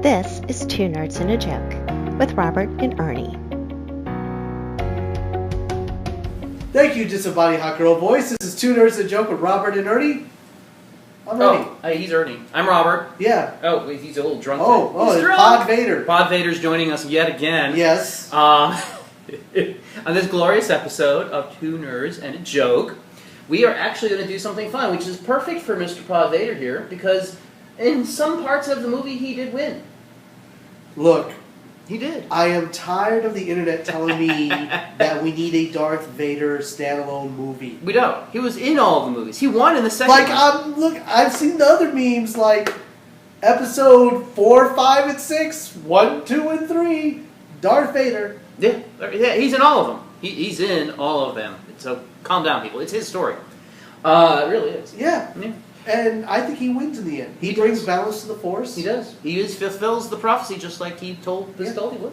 This is Two Nerds and a Joke with Robert and Ernie. Thank you, Disembodied Hot Girl Voice. This is Two Nerds and a Joke with Robert and Ernie. I'm Ernie. Oh, hey, he's Ernie. I'm Robert. Yeah. Oh, wait, he's a little drunk. He's drunk. Pod Vader. Pod Vader's joining us yet again. Yes. On this glorious episode of Two Nerds and a Joke, we are actually going to do something fun, which is perfect for Mr. Pod Vader here, because in some parts of the movie he did win. Look. He did. I am tired of the internet telling me that we need a Darth Vader standalone movie. We don't. He was in all of the movies. He won in the second one. Look, I've seen the other memes, like episode 4, 5, and 6, 1, 2, and 3, Darth Vader. Yeah, he's in all of them. He's in all of them. So calm down, people. It's his story. It really is. Yeah. And I think he wins in the end. He brings balance to the Force. He does. He fulfills the prophecy just like he told he would.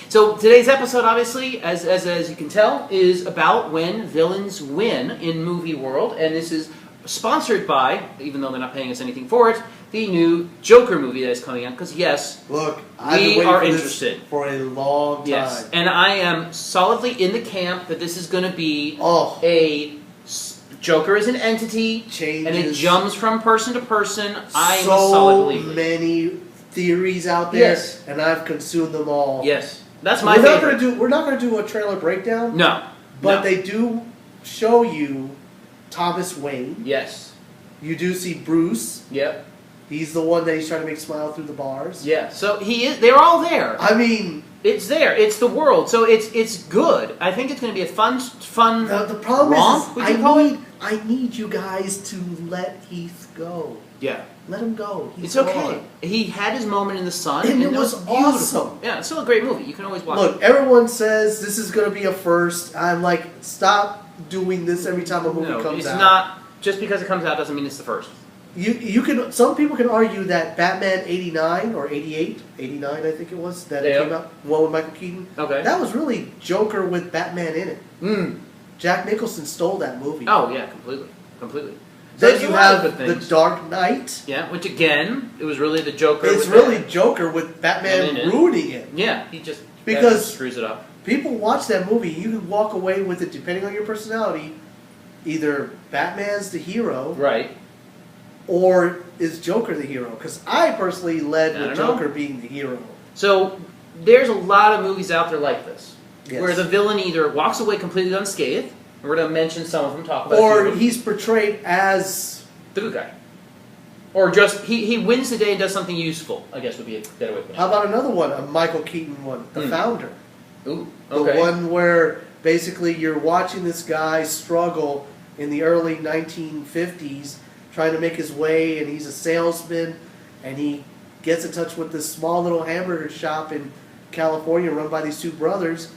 So today's episode, obviously, as you can tell, is about when villains win in movie world, and this is sponsored by, even though they're not paying us anything for it, the new Joker movie that is coming out. Because look, I've been waiting are for interested this for a long time. Yes, and I am solidly in the camp that this is going to be a Joker is an entity, changes, and it jumps from person to person. I am a solid believer. So many theories out there, and I've consumed them all. Yes, that's my favorite. We're not going to do a trailer breakdown. No, but they do show you Thomas Wayne. Yes, you do see Bruce. Yep, he's the one that he's trying to make smile through the bars. Yeah, so he is. They're all there. I mean, it's there. It's the world. So it's good. I think it's going to be a fun. The problem romp, is, I need you guys to let Heath go. Yeah. Let him go. It's okay. He had his moment in the sun. And it was awesome. Yeah, it's still a great movie. You can always watch it. Look, everyone says this is going to be a first. I'm like, stop doing this every time a movie comes out. It's not. Just because it comes out doesn't mean it's the first. You can. Some people can argue that Batman 89 or 88, 89 I think it was, that it came out, one with Michael Keaton. Okay. That was really Joker with Batman in it. Jack Nicholson stole that movie. Oh yeah, completely. Then you have The Dark Knight. Yeah, which again, it was really the Joker. It's really Joker with Batman ruining it. Yeah, he just screws it up. People watch that movie, you can walk away with it, depending on your personality, either Batman's the hero, right, or is Joker the hero? Because I personally led with Joker being the hero. So there's a lot of movies out there like this. Yes. Where the villain either walks away completely unscathed, and we're going to mention some of them, talk about or he's portrayed as the good guy. Or just, he wins the day and does something useful, I guess would be a better way to put it. How about another one, a Michael Keaton one, The Founder? Ooh, okay. The one where basically you're watching this guy struggle in the early 1950s, trying to make his way, and he's a salesman, and he gets in touch with this small little hamburger shop in California run by these two brothers,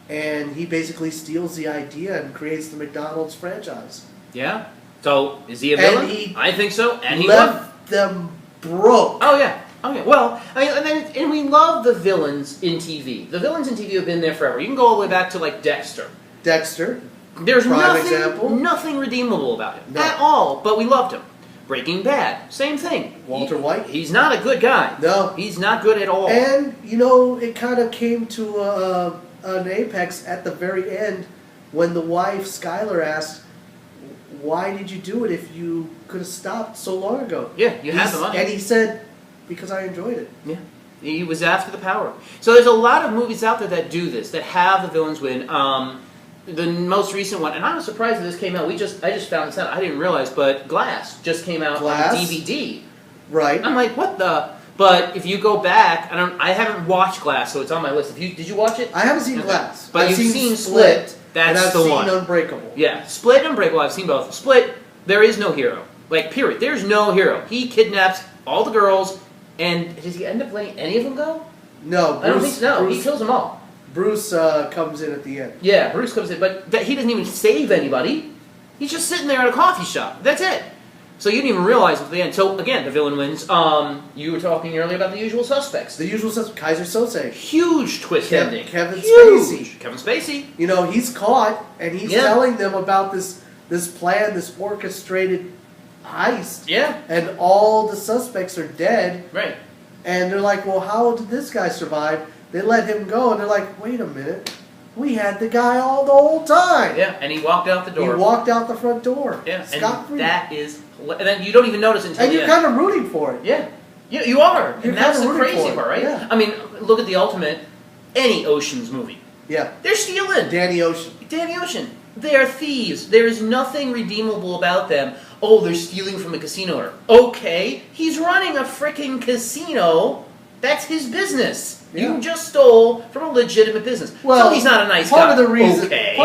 and he basically steals the idea and creates the McDonald's franchise. Yeah. So, is he a villain? I think so. And he left them broke. Oh, yeah. Well, I mean, and we love the villains in TV. The villains in TV have been there forever. You can go all the way back to, like, Dexter. There's nothing redeemable about him at all, but we loved him. Breaking Bad, same thing. Walter White. He's not a good guy. No. He's not good at all. And, it kind of came to an apex at the very end when the wife, Skylar, asked, why did you do it if you could have stopped so long ago? Yeah, you had the money. And he said, because I enjoyed it. Yeah. He was after the power. So there's a lot of movies out there that do this, that have the villains win. The most recent one, and I was surprised that this came out. I just found this out. I didn't realize, but Glass just came out on DVD. Right. I'm like, what the? But if you go back, I haven't watched Glass, so it's on my list. Did you watch it? I haven't seen Glass, but you've seen Split. That's the one. And I've seen Unbreakable. Yeah, Split and Unbreakable. I've seen both. Split, there is no hero. Like, period. There's no hero. He kidnaps all the girls, and does he end up letting any of them go? No, I don't think so. He kills them all. Bruce comes in at the end. Yeah, Bruce comes in, but he doesn't even save anybody. He's just sitting there at a coffee shop. That's it. So you didn't even realize at the end. So again, the villain wins. You were talking earlier about The Usual Suspects. The Usual Suspects, Kaiser Sose. Huge twist ending. Kevin Spacey. Kevin Spacey. He's caught, and he's telling them about this plan, this orchestrated heist. Yeah. And all the suspects are dead. Right. And they're like, well, how did this guy survive? They let him go, and they're like, wait a minute. We had the guy all the whole time. Yeah, and he walked out the door. He walked out the front door. Yeah, Scot-free. and that is... And then you don't even notice until And you're kind of rooting for it. Yeah. You are. You're and that's the kinda rooting crazy for it, part, right? yeah. I mean, look at the ultimate... Any Ocean's movie. Yeah. They're stealing. Danny Ocean. Danny Ocean. They are thieves. There is nothing redeemable about them. Oh, they're stealing from a casino. Okay, he's running a freaking casino. That's his business. Yeah. You just stole from a legitimate business. Well, so he's not a nice guy. Part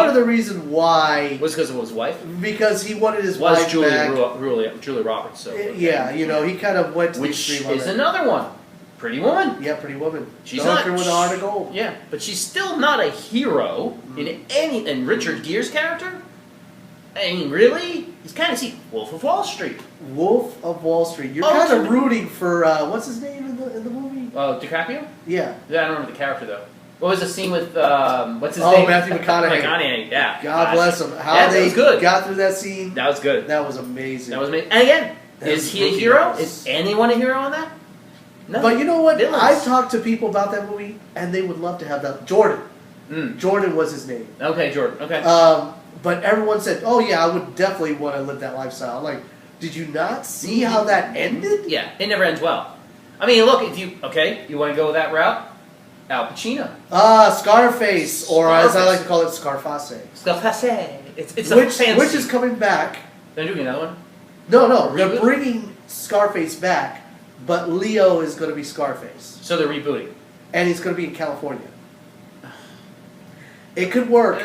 of the reason why was because of his wife. Because he wanted his wife back. Julia Roberts. So Yeah, you know, he kind of went to the extreme on is it. another one. Pretty Woman. Yeah, Pretty Woman. She's the not hooker with a heart of gold. Yeah, but she's still not a hero in any. And Richard Gere's character. I mean, really? He's kind of Wolf of Wall Street. Wolf of Wall Street. You're kind of rooting for what's his name in the movie? DiCaprio? Yeah. Yeah, I don't remember the character though. What was the scene with what's his name? Oh, Matthew McConaughey. McConaughey, yeah. God bless him. How that they was good. got through that scene. That was good. That was amazing. That was amazing. And again, is he a hero? Is anyone a hero on that? No. But you know what? Villains. I've talked to people about that movie, and they would love to have that. Jordan. Jordan was his name. Okay, Jordan. Okay. But everyone said, "Oh yeah, I would definitely want to live that lifestyle." I'm like, did you not see how that ended? Yeah, it never ends well. I mean, look, if you want to go that route, Al Pacino. Scarface, or as I like to call it, Scarface. Scarface. It's a fancy. Which is coming back. They're doing another one. No, they're bringing Scarface back, but Leo is going to be Scarface. So they're rebooting, and he's going to be in California. It could work.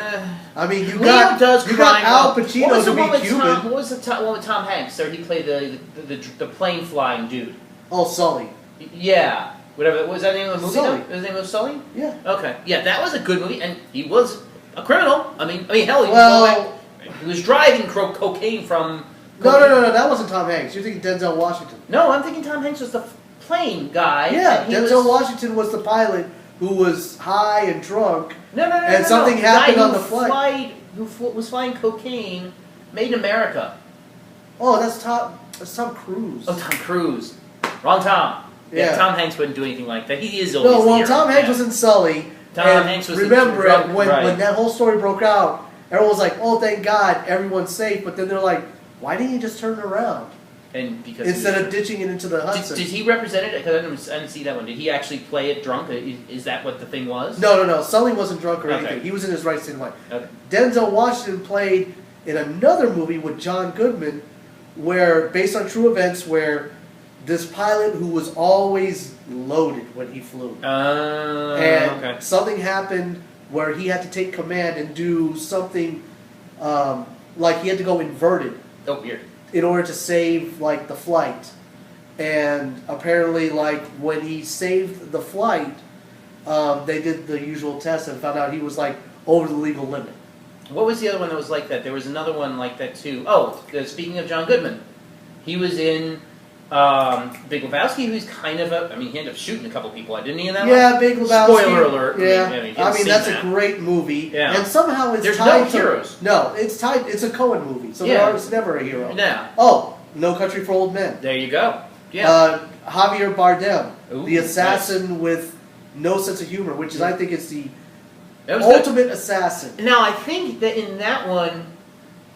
I mean, you Leo got Al Pacino to be Cuban. What was the one with Tom Hanks? There, he played the plane flying dude. Oh, Sully. Yeah, whatever. Was that the name of the movie? Sully. His name was Sully. Yeah. Okay. Yeah, that was a good movie, and he was a criminal. I mean, hell, he was driving cocaine from. No, that wasn't Tom Hanks. You're thinking Denzel Washington. No, I'm thinking Tom Hanks was the plane guy. Yeah, Denzel Washington was the pilot who was high and drunk. And something happened on the flight. Who was flying cocaine, made in America. Oh, that's Tom Cruise. Oh, Tom Cruise. Wrong Tom. Yeah. Tom Hanks wouldn't do anything like that. He is No, well, Tom Hanks was in Sully. Tom Hanks was remember in when that whole story broke out, everyone was like, "Oh, thank God, everyone's safe." But then they're like, "Why didn't he just turn it around?" And because instead of ditching it into the Hudson. Did he represent it? Because I didn't see that one. Did he actually play it drunk? Is that what the thing was? No. Sully wasn't drunk or anything. He was in his right state of mind. Okay. Denzel Washington played in another movie with John Goodman, where based on true events, where this pilot who was always loaded when he flew, and something happened where he had to take command and do something, like he had to go inverted. Oh, weird. In order to save like the flight, and apparently like when he saved the flight, they did the usual test and found out he was like over the legal limit. What was the other one that was like that? There was another one like that too. Oh, speaking of John Goodman, he was in Big Lebowski, who's kind of he ended up shooting a couple people. Didn't he in that one? Yeah, Big Lebowski. Spoiler alert. Yeah, I mean that's a great movie. Yeah. And somehow it's There's tied no heroes. No, it's tied. It's a Coen movie, so there's never a hero. Yeah. Oh, No Country for Old Men. There you go. Yeah. Javier Bardem, Ooh, the assassin with no sense of humor, which is I think it's the ultimate assassin. Now I think that in that one,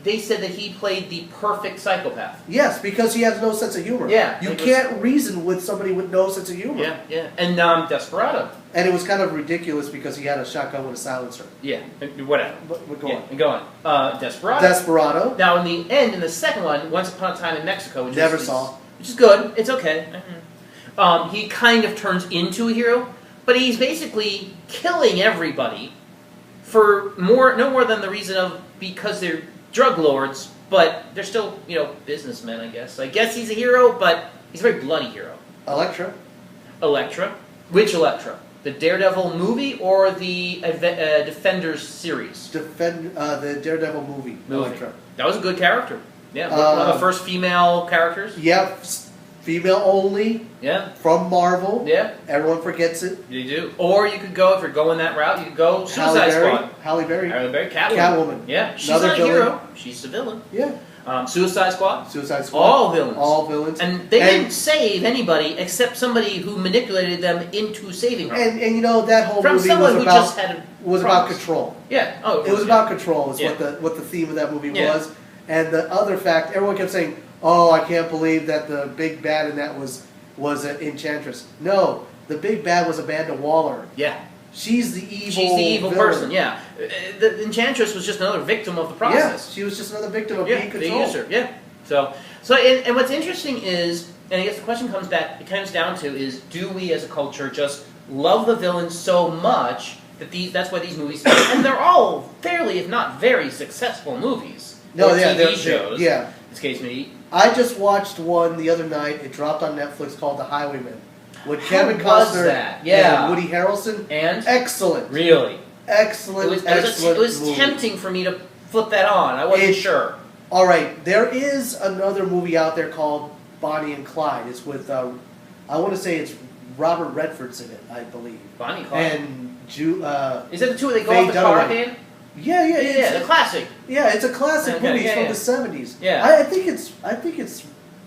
they said that he played the perfect psychopath. Yes, because he has no sense of humor. Yeah. You can't reason with somebody with no sense of humor. Yeah. And Desperado. And it was kind of ridiculous because he had a shotgun with a silencer. Yeah, whatever. But go on. Go on. Desperado. Now, in the end, in the second one, Once Upon a Time in Mexico, which is good. It's okay. He kind of turns into a hero, but he's basically killing everybody for no more than the reason of because they're drug lords, but they're still businessmen. I guess he's a hero, but he's a very bloody hero. Electra. Which Electra? The Daredevil movie or the Defenders series? The Daredevil movie. Electra. That was a good character. Yeah, one of the first female characters. Yeah, female only. Yeah. From Marvel. Yeah. Everyone forgets it. You do. Or you could go, if you're going that route, you could go Suicide Squad. Halle Berry. Catwoman. Yeah. She's not a hero. She's a villain. Yeah. Suicide Squad. Suicide Squad. All villains. All villains. And they didn't save anybody except somebody who manipulated them into saving her. And you know that whole From movie someone was who about just had about control. Yeah. Oh, It was about control. Is Yeah. what the theme of that movie Yeah. was. And the other fact, everyone kept saying, "Oh, I can't believe that the big bad in that was an Enchantress." No, the big bad was Amanda Waller. Yeah. She's the evil. She's the evil villain. person. Yeah. The Enchantress was just another victim of the process. Yeah, she was just another victim of Yeah, being they controlled. used her. Yeah. And what's interesting is, and I guess the question comes down to is, do we as a culture just love the villains so much that that's why these movies, and they're all fairly, if not very, successful movies. No, or yeah, TV shows. Yeah. This case me. I just watched one the other night. It dropped on Netflix called The Highwayman with How Kevin was Costner that? Yeah. and Woody Harrelson. And Excellent. really, Excellent. it was movie. tempting for me to flip that on. I wasn't sure. All right, there is another movie out there called Bonnie and Clyde. It's with I want to say it's Robert Redford's in it, I believe. Bonnie and Clyde. And Is that the two where they go Faye off the car Dunaway. hand? Yeah, The classic. Yeah, it's a classic Okay, movie. It's yeah, from the 70s. Yeah. I think it's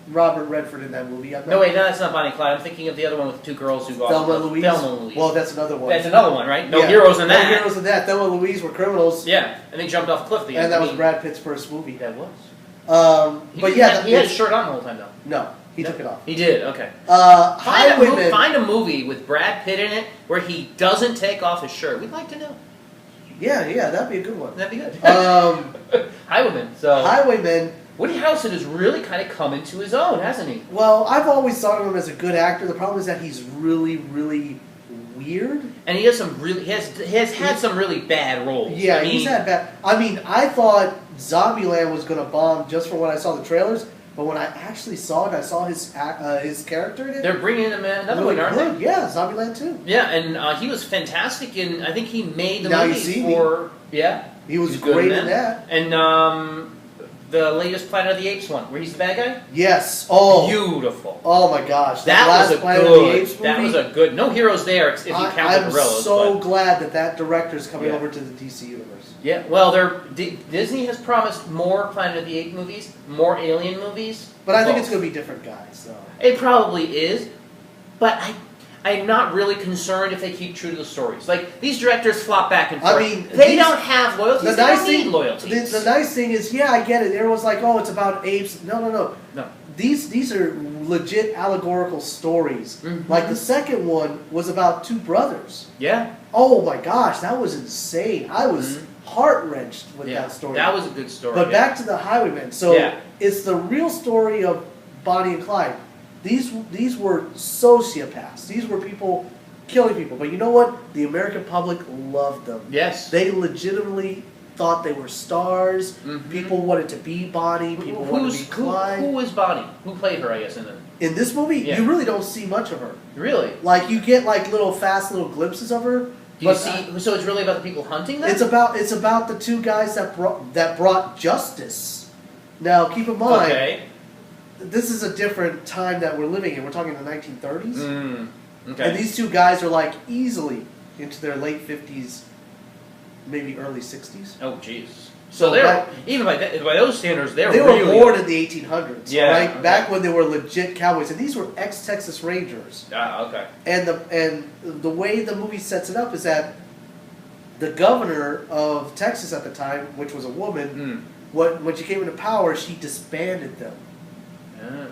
Robert Redford in that movie. No, wait, no, that's not Bonnie and Clyde. I'm thinking of the other one with the two girls who go Thelma off. and Louise. Thelma and Louise. Well, that's another one. That's another one, right? No Yeah. heroes in that. No heroes in that. Thelma and Louise were criminals. Yeah, and they jumped off a cliff at the end. And that was Brad Pitt's first movie. That was. But yeah, he had his shirt on the whole time though. No, he took it off. He did. Okay. Highwaymen. Find a movie with Brad Pitt in it where he doesn't take off his shirt. We'd like to know. Yeah, that'd be a good one. That'd be good. Highwaymen. So Highwaymen. Woody Harrelson has really kind of come into his own, hasn't he? Well, I've always thought of him as a good actor. The problem is that he's really, really weird. And he has had some really bad roles. Yeah, he's had bad. I mean, I thought Zombieland was going to bomb just from when I saw the trailers, but when I actually saw it, I saw his character in it. They're bringing him in another one, aren't they? Yeah, Zombieland 2. Yeah, and he was fantastic in. I think he made the Now You movie See for. Me. Yeah, he was he's good great in that. And the latest Planet of the Apes one, where he's the bad guy. Yes. Oh, beautiful. Oh my gosh, that last was a Planet good. of the Apes movie, that was a good. No heroes there if you count I'm the gorillas. so but, glad that director's coming over to the DC universe. Yeah, well, Disney has promised more Planet of the Apes movies, more Alien movies. But I think it's going to be different guys, though. It probably is, but I'm not really concerned if they keep true to the stories. Like, these directors flop back and forth. I mean, they don't have loyalties. They don't need loyalties. The nice thing is, yeah, I get it. Everyone's like, oh, it's about apes. No. These are legit allegorical stories. Mm-hmm. Like, the second one was about two brothers. Yeah. Oh, my gosh, that was insane. I was heart-wrenched with that story. That was a good story. But back to the Highwaymen. So, it's the real story of Bonnie and Clyde. These were sociopaths. These were people killing people. But you know what? The American public loved them. Yes. They legitimately thought they were stars. Mm-hmm. People wanted to be Bonnie. People wanted to be Clyde. Who was Bonnie? Who played her, I guess, in it? In this movie, you really don't see much of her. Really? Like, you get like fast little glimpses of her. Do you see? So it's really about the people hunting them? It's about the two guys that brought justice. Now, keep in mind, this is a different time that we're living in. We're talking the 1930s. Okay. And these two guys are like easily into their late 50s, maybe early 60s. Oh, jeez. So they're even by those standards, they were born in the 1800s. Yeah. Right? Okay. Back when they were legit cowboys, and these were ex-Texas Rangers. Ah, okay. And the way the movie sets it up is that the governor of Texas at the time, which was a woman, when she came into power, she disbanded them.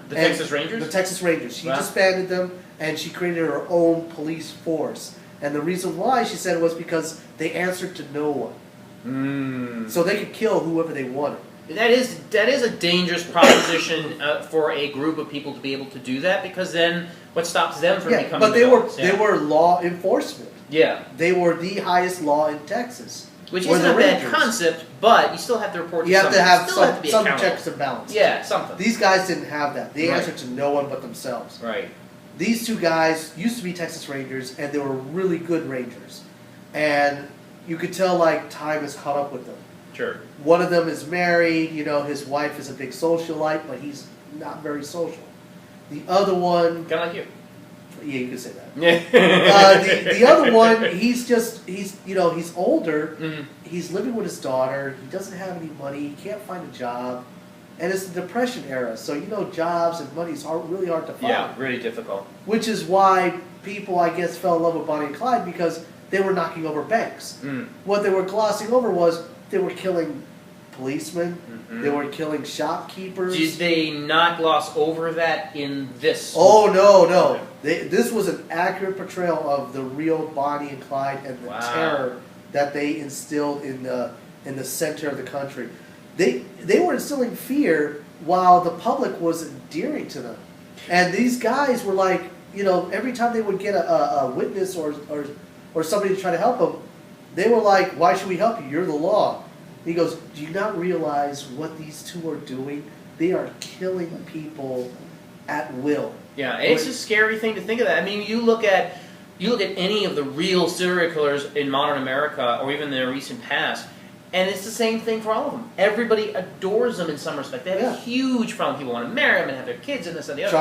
The Texas Rangers? The Texas Rangers. She disbanded them, and she created her own police force. And the reason why, she said, was because they answered to no one. So they could kill whoever they wanted. That is a dangerous proposition for a group of people to be able to do that, because then what stops them from becoming but they were law enforcement. Yeah. They were the highest law in Texas. Which isn't a bad concept, but you still have to report to You have to have some accountable. checks and balances. Yeah, something. These guys didn't have that. They answered to no one but themselves. Right. These two guys used to be Texas Rangers, and they were really good Rangers. And you could tell, like, time has caught up with them. Sure. One of them is married. You know, his wife is a big socialite, but he's not very social. The other one... Kind of like you. Yeah, you could say that. Yeah. The other one, he's older. Mm-hmm. He's living with his daughter. He doesn't have any money. He can't find a job. and it's the Depression era, so jobs and money's really hard to find. Yeah, really difficult. Which is why people, I guess, fell in love with Bonnie and Clyde, because they were knocking over banks. What they were glossing over was they were killing policemen, they were killing shopkeepers. Did they not gloss over that in this? Oh, no. This was an accurate portrayal of the real Bonnie and Clyde and the terror that they instilled in the center of the country. They were instilling fear while the public was endearing to them. And these guys were like, every time they would get a witness or somebody to try to help them, they were like, why should we help you? You're the law. He goes, do you not realize what these two are doing? They are killing people at will. Yeah, it's a scary thing to think of that. I mean, you look at any of the real serial killers in modern America, or even in the recent past, and it's the same thing for all of them. Everybody adores them in some respect. They have a huge problem. People want to marry them and have their kids and this and the other.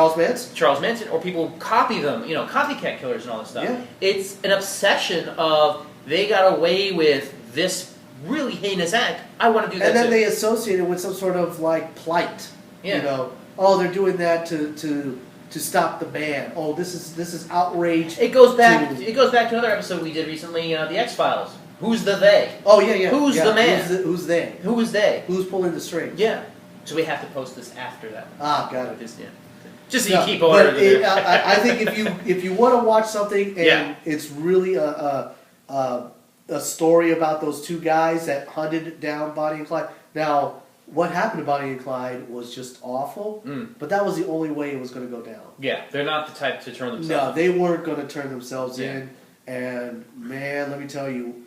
Charles Manson, or people copy them. Copycat killers and all this stuff. Yeah. It's an obsession of they got away with this really heinous act. I want to do that. And then too. they associate it with some sort of plight. Yeah. They're doing that to stop the ban. Oh, this is outrage. It goes back to another episode we did recently, the X-Files. Who's the they? Oh, yeah. Who's the man? Who's they? Who is they? Who's pulling the strings? Yeah. So we have to post this after that. Got it. Just so you keep order. I think if you want to watch something and it's really a story about those two guys that hunted down Bonnie and Clyde. Now, what happened to Bonnie and Clyde was just awful, but that was the only way it was going to go down. Yeah, they're not the type to turn themselves in. No, they weren't going to turn themselves in. And, man, let me tell you,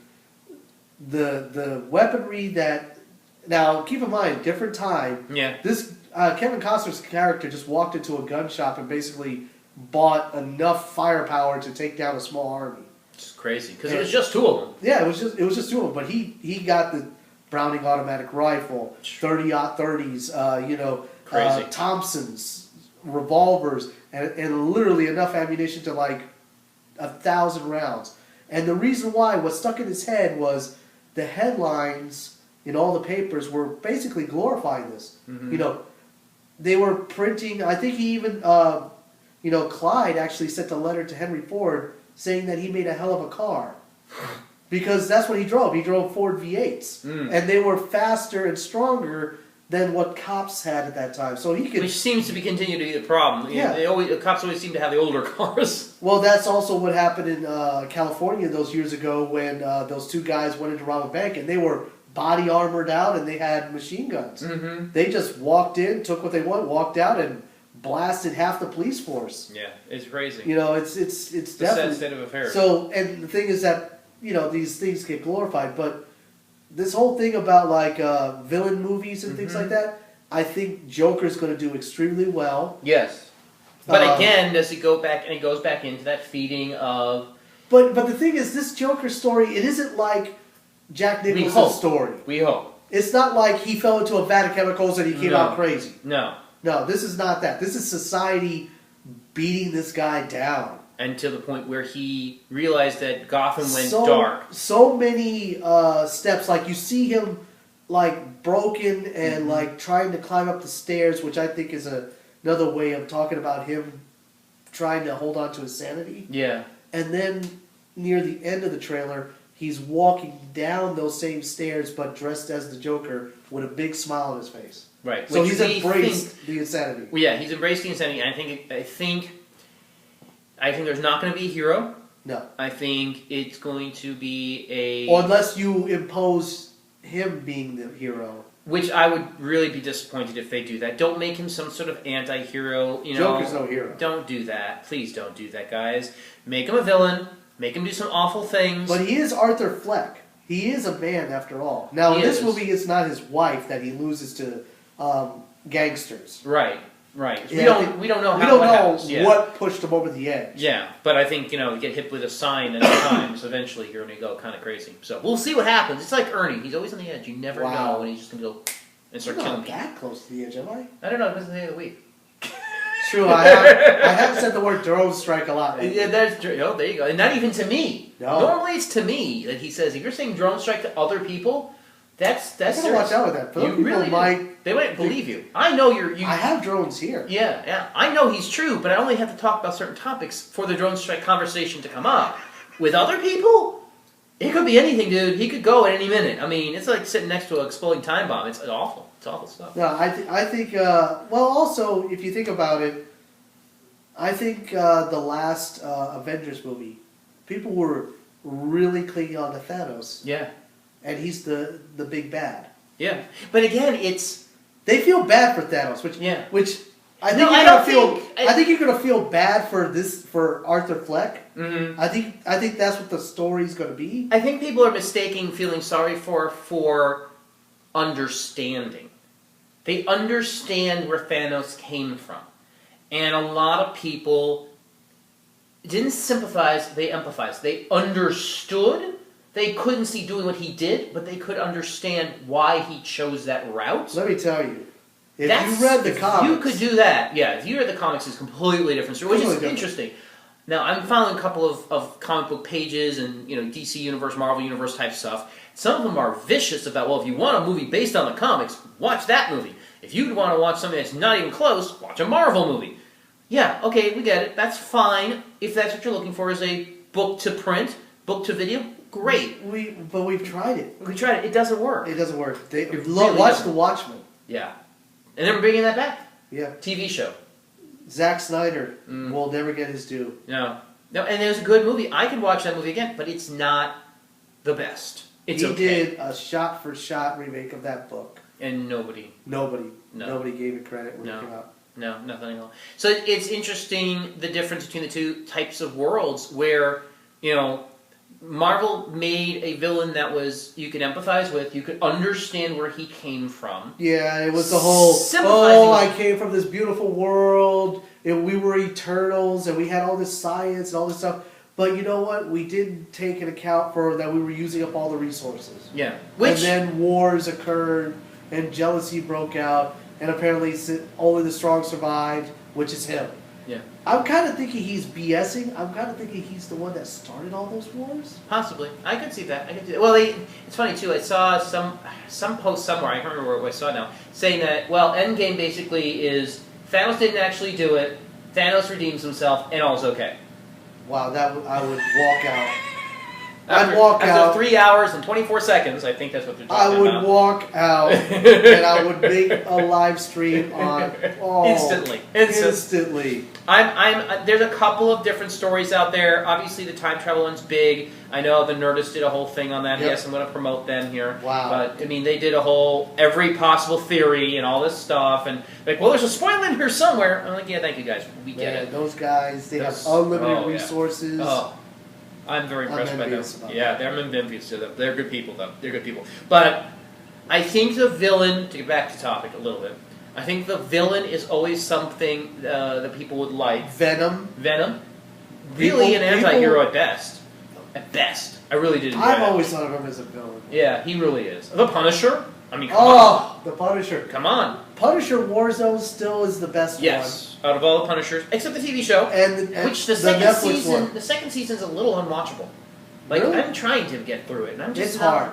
the weaponry that... Now, keep in mind, different time. Yeah. This Kevin Costner's character just walked into a gun shop and basically bought enough firepower to take down a small army. It's crazy, because it was just two of them. Yeah, it was just two of them. But he got the Browning automatic rifle, 30-30s, crazy. Thompsons, revolvers, and literally enough ammunition to 1,000 rounds. And the reason why, what stuck in his head was the headlines in all the papers were basically glorifying this. They were printing. I think he even, Clyde actually sent a letter to Henry Ford saying that he made a hell of a car. Because that's what he drove. He drove Ford V8s. And they were faster and stronger than what cops had at that time. So he could... Which seems to be continue to be the problem. Yeah. The cops always seem to have the older cars. Well, that's also what happened in California those years ago when those two guys went into rob a bank and they were body armored out and they had machine guns. They just walked in, took what they want, walked out, and blasted half the police force. Yeah, it's crazy. It's a definitely sad state of affairs. So, and the thing is that these things get glorified, but this whole thing about villain movies and things like that, I think Joker's going to do extremely well. Yes, but again, does he go back? And he goes back into that feeding of. But the thing is, this Joker story, it isn't like Jack Nicholson's story. We hope. It's not like he fell into a vat of chemicals and he came out crazy. No, this is not that. This is society beating this guy down. And to the point where he realized that Gotham went dark. So many steps. You see him, broken and, trying to climb up the stairs, which I think is another way of talking about him trying to hold on to his sanity. Yeah. And then, near the end of the trailer, he's walking down those same stairs, but dressed as the Joker with a big smile on his face. Right. So he's embraced the insanity. Well, yeah, he's embraced the insanity. And I think there's not going to be a hero. No. I think it's going to be a... Or unless you impose him being the hero. Which I would really be disappointed if they do that. Don't make him some sort of anti-hero. Joker's no hero. Don't do that. Please don't do that, guys. Make him a villain. Make him do some awful things. But he is Arthur Fleck. He is a man after all. Now, in this movie, it's not his wife that he loses to gangsters. Right. Yeah, we don't know what pushed him over the edge. Yeah, but I think, get hit with a sign at times, eventually you're going to go kind of crazy. So we'll see what happens. It's like Ernie. He's always on the edge. You never know when he's just going to go and start killing people. I'm not that close to the edge, am I? I don't know. It was the day of the week. True, I have said the word drone strike a lot. Lately. Yeah, there you go. And not even to me. No. Normally it's to me that he says, if you're saying drone strike to other people, That's You gotta serious. watch out with that. But You really might. They might believe you. I know you're. I have drones here. Yeah. I know he's true, but I only have to talk about certain topics for the drone strike conversation to come up. With other people, it could be anything, dude. He could go at any minute. I mean, it's like sitting next to an exploding time bomb. It's awful. It's awful stuff. No, I think. Well, also, if you think about it, I think the last Avengers movie, people were really clinging on to Thanos. Yeah. And he's the big bad. Yeah. But again, it's... They feel bad for Thanos, which I think I think you're gonna feel bad for Arthur Fleck. Mm-hmm. I think that's what the story's gonna be. I think people are mistaking feeling sorry for understanding. They understand where Thanos came from. And a lot of people didn't sympathize, they empathized. They understood. They couldn't see doing what he did, but they could understand why he chose that route. Let me tell you, if you read the comics... you could do that. Yeah, if you read the comics, it's a completely different story, which is interesting. Now, I'm following a couple of comic book pages and DC Universe, Marvel Universe type stuff. Some of them are vicious about, well, if you want a movie based on the comics, watch that movie. If you want to watch something that's not even close, watch a Marvel movie. Yeah, okay, we get it. That's fine. If that's what you're looking for is a book to print, book to video, great. But we've tried it. We tried it. It doesn't work. It doesn't work. Watch The Watchmen. Yeah. And then we're bringing that back. Yeah. TV show. Zack Snyder will never get his due. No, and it was a good movie. I could watch that movie again, but it's not the best. He did a shot-for-shot remake of that book. And nobody gave it credit when it came out. No, nothing at all. So it's interesting the difference between the two types of worlds where, Marvel made a villain that you could empathize with, you could understand where he came from. Yeah, it was the whole, I came from this beautiful world, and we were Eternals, and we had all this science and all this stuff. But you know what? We didn't take into account for that we were using up all the resources. Yeah. And then wars occurred, and jealousy broke out, and apparently only the strong survived, which is him. Yeah. I'm kind of thinking he's BSing. I'm kind of thinking he's the one that started all those wars. Possibly. I could see that. Well, it's funny, too. I saw some post somewhere, I can't remember where I saw it now, saying that, Endgame basically is Thanos didn't actually do it, Thanos redeems himself, and all's okay. Wow, I would walk out. After 3 hours and 24 seconds, I think that's what they're talking about. I would walk out, and I would make a live stream on... Instantly. There's a couple of different stories out there. Obviously, the time travel one's big. I know the Nerdist did a whole thing on that. Yep. Yes, I'm going to promote them here. Wow. But, they did a whole, every possible theory and all this stuff. And, there's a spoiler in here somewhere. I'm like, yeah, thank you guys. We get it. Those guys, they have unlimited resources. Yeah. Oh. I'm very impressed by them. Yeah, I'm envious to them. They're good people, though. They're good people. But I think the villain, to get back to topic a little bit, I think the villain is always something that people would like. Venom. Really an anti-hero at best. At best. I really did enjoy I've always thought of him as a villain. Yeah, he really is. The Punisher? Come on. The Punisher. Come on. Punisher Warzone still is the best one. Yes, out of all the Punishers, except the TV show, which the second season's a little unwatchable. Really? I'm trying to get through it, and I'm just hard.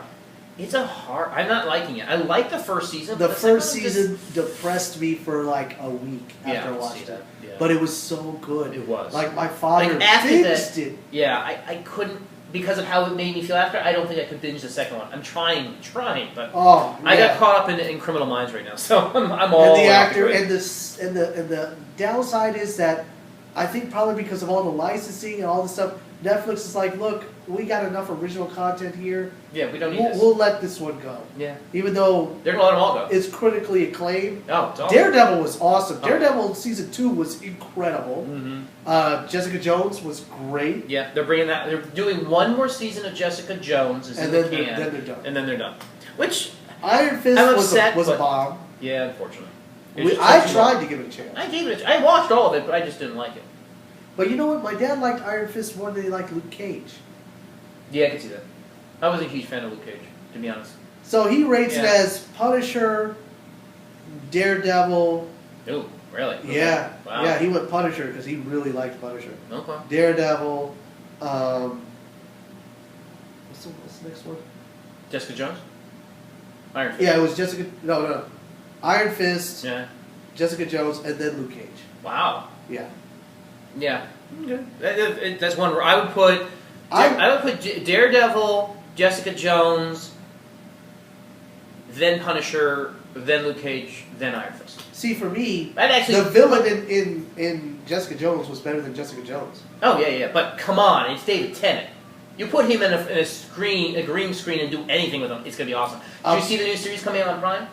I'm not liking it. I like the first season. The first season depressed me for like a week after I watched it. Yeah. But it was so good. It was. Like my father fixed it. Yeah, I couldn't. Because of how it made me feel after, I don't think I could binge the second one. I'm trying, but I got caught up in Criminal Minds right now, so I'm all. And the actor and the downside is that I think probably because of all the licensing and all the stuff, Netflix is like, look, we got enough original content here. Yeah, we don't need this. We'll let this one go. Yeah. Even though they're gonna let them all go. It's critically acclaimed. Oh, it's awesome. Daredevil was awesome. Daredevil season 2 was incredible. Mm-hmm. Jessica Jones was great. Yeah, they're bringing that. They're doing one more season of Jessica Jones, then they're done. And then they're done. Which Iron Fist was a bomb. Yeah, unfortunately. I tried to give it a chance. I gave it. I watched all of it, but I just didn't like it. But you know what? My dad liked Iron Fist more than he liked Luke Cage. Yeah, I can see that. I wasn't a huge fan of Luke Cage, to be honest. So he rates it as Punisher, Daredevil. Ooh, really? Okay. Yeah. Wow. Yeah, he went Punisher because he really liked Punisher. Okay. Daredevil. What's the next one? Jessica Jones? Iron Fist. Yeah, it was Jessica. No. Iron Fist, Yeah. Jessica Jones, and then Luke Cage. Wow. Yeah. Yeah. Okay. That's one where I would put. I would put Daredevil, Jessica Jones, then Punisher, then Luke Cage, then Iron Fist. See, for me, Actually, the villain in Jessica Jones was better than Jessica Jones. Oh yeah. But come on, it's David Tennant. You put him in a green screen, and do anything with him, it's gonna be awesome. Did you see the new series coming out on Prime?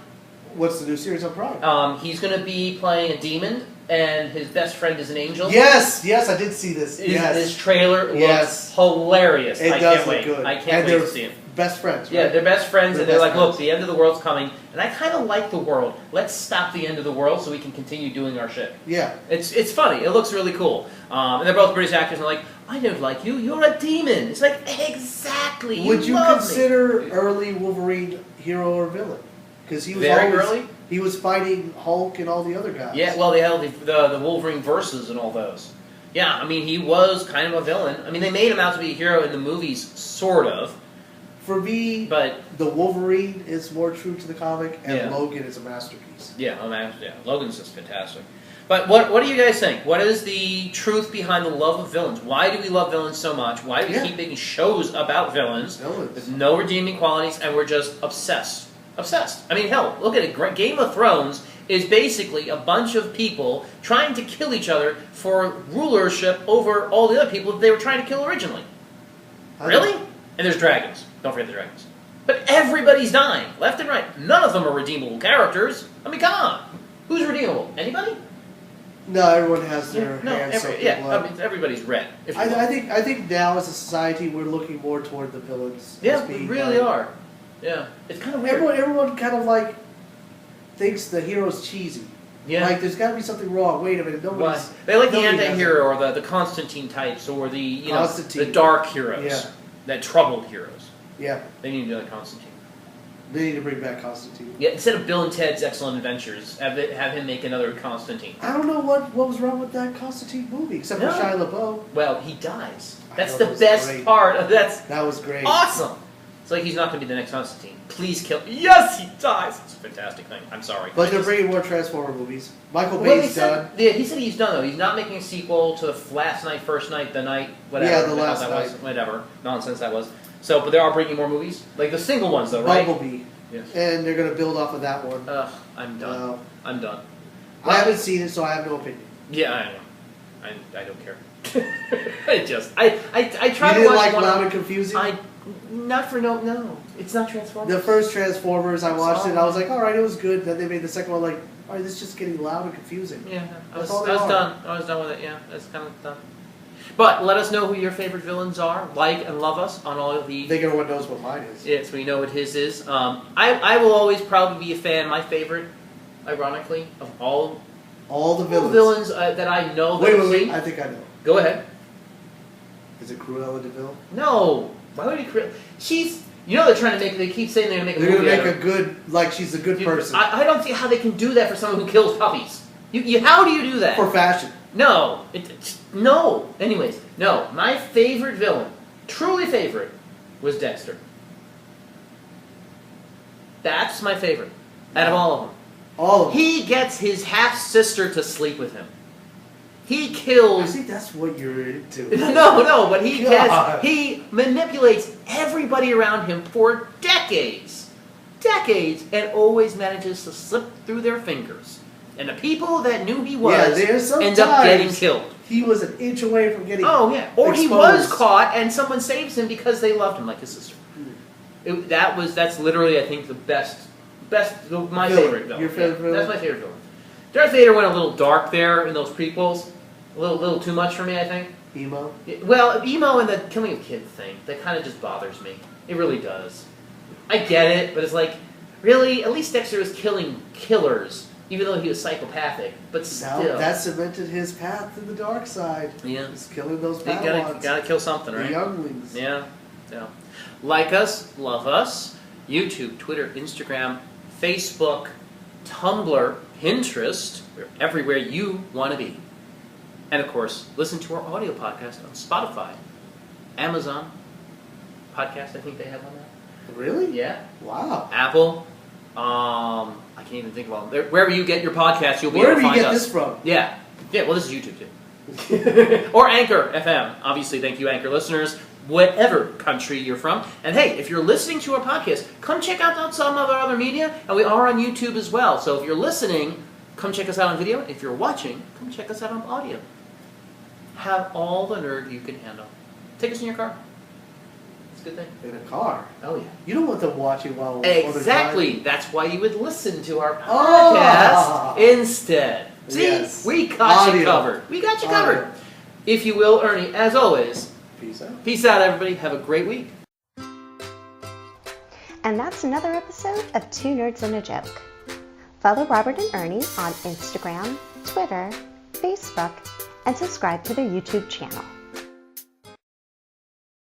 What's the new series on Prime? He's gonna be playing a demon, and his best friend is an angel. Yes, I did see this. Yes. This trailer looks hilarious. It I does can't look wait. good. I can't wait to see it. Best friends, right? Yeah, they're best friends, They're and they're best like, look, friends. the end of the world's coming, and I kind of like the world. Let's stop the end of the world so we can continue doing our shit. Yeah. It's funny. It looks really cool. And they're both British actors, and they're like, I don't like you. You're a demon. It's like, exactly. Would you love consider me. early Wolverine hero or villain? Because he was Very always, early? He was fighting Hulk and all the other guys. Yeah, well, they held the Wolverine verses and all those. Yeah, I mean, he was kind of a villain. I mean, they made him out to be a hero in the movies, sort of. For me, But the Wolverine is more true to the comic, and Yeah. Logan is a masterpiece. yeah, Logan's just fantastic. But what do you guys think? What is the truth behind the love of villains? Why do we love villains so much? Why do we keep making shows about villains with no redeeming qualities, and we're just obsessed? Obsessed. I mean, hell, look at it. Game of Thrones is basically a bunch of people trying to kill each other for rulership over all the other people that they were trying to kill originally. Really? And there's dragons. Don't forget the dragons. But everybody's dying, left and right. None of them are redeemable characters. I mean, come on. Who's redeemable? Anybody? No, everyone has their hands soaked in blood. I mean, everybody's red. If you I think now as a society we're looking more toward the villains. Yeah, we really are. Yeah, it's kind of weird. Everyone kind of like thinks the hero's cheesy. Yeah. Like there's got to be something wrong. Wait a minute, nobody's. Why? They like the nobody anti-hero or the Constantine types or the Constantine. the dark heroes, Yeah. that troubled heroes. Yeah, They need to be like Constantine. they need to bring back Constantine. Yeah, instead of Bill and Ted's Excellent Adventures, have him make another Constantine. I don't know what was wrong with that Constantine movie, except No. for Shia LaBeouf. Well, he dies. I That's know, the that was best great. part of that's That was great. awesome. It's like he's not going to be the next Constantine. Please kill. Yes, he dies. It's a fantastic thing. I'm sorry. But they're bringing more Transformer movies. Michael Well, Bay's done. Yeah, he said he's done though. He's not making a sequel to Last Night, First Night, The Night, whatever. Yeah, the hell Last that Night. was, whatever nonsense that was. So, but they are bringing more movies, like the single ones though, right? Bumblebee. Yes. And they're going to build off of that one. Ugh, I'm done. Uh, I'm done. I haven't seen it, so I have no opinion. Yeah, I know. I don't care. I try You to didn't watch like one. Loud and Confusing? Not for no. It's not Transformers. The first Transformers, I watched it, Oh. and I was like, alright, it was good. Then they made the second one, like, alright, this is just getting loud and confusing. Yeah, I was That's all they are. done. I was done with it. Yeah, that's kind of done. But let us know who your favorite villains are. Like and love us on all of the. I think everyone knows what mine is. Yes, we know what his is. I will always probably be a fan. My favorite, ironically, of all All the villains. villains that I know. Wait, that I've seen. I think I know. Go ahead. Is it Cruella de Vil? No, why would he create? She's. You know they're trying to make. They keep saying they're going to make a They're movie. going to out make of a good, like, she's a good her. person. I don't see how they can do that for someone who kills puppies. How do you do that? For fashion. No. No. Anyways, no. My favorite villain, truly favorite, was Dexter. That's my favorite out of all of them. All of them. He gets his half-sister to sleep with him. He I kills... think that's what you're into. No, but he God. he manipulates everybody around him for decades. Decades, and always manages to slip through their fingers. And the people that knew he was end up getting killed. He was an inch away from getting Oh, yeah. Or he exposed. was caught and someone saves him because they loved him like his sister. That's literally, I think, my Villain. favorite villain. Your favorite villain? That's my favorite villain. Darth Vader went a little dark there in those prequels. A little too much for me, I think. Emo? Well, emo and the killing of kids thing, that kind of just bothers me. It really does. I get it, but it's like, really? At least Dexter was killing killers, even though he was psychopathic. But still. Now, that cemented his path to the dark side. Yeah. He's killing those You Padawans. gotta kill something, The right? younglings. Yeah. Like us, love us. YouTube, Twitter, Instagram, Facebook, Tumblr, Pinterest. We're everywhere you want to be. And of course, listen to our audio podcast on Spotify, Amazon podcast. I think they have on that. Really? Yeah. Wow. Apple, I can't even think of them. Wherever you get your podcast, you'll be Wherever able to you find get us. this from. Yeah. Well, this is YouTube too. Or Anchor FM. Obviously, thank you, Anchor listeners, whatever country you're from. And hey, if you're listening to our podcast, come check out some of our other media, and we are on YouTube as well. So if you're listening, come check us out on video. If you're watching, come check us out on audio. Have all the nerd you can handle. Take us in your car. It's a good thing. In a car. Oh, yeah. You don't want them watching while Exactly. That's why you would listen to our podcast instead. See, Yes. we got you Audio. covered. We got you Audio. covered. If you will, Ernie, as always, Peace out. peace out, everybody. Have a great week. And that's another episode of Two Nerds and a Joke. Follow Robert and Ernie on Instagram, Twitter, Facebook, and subscribe to their YouTube channel.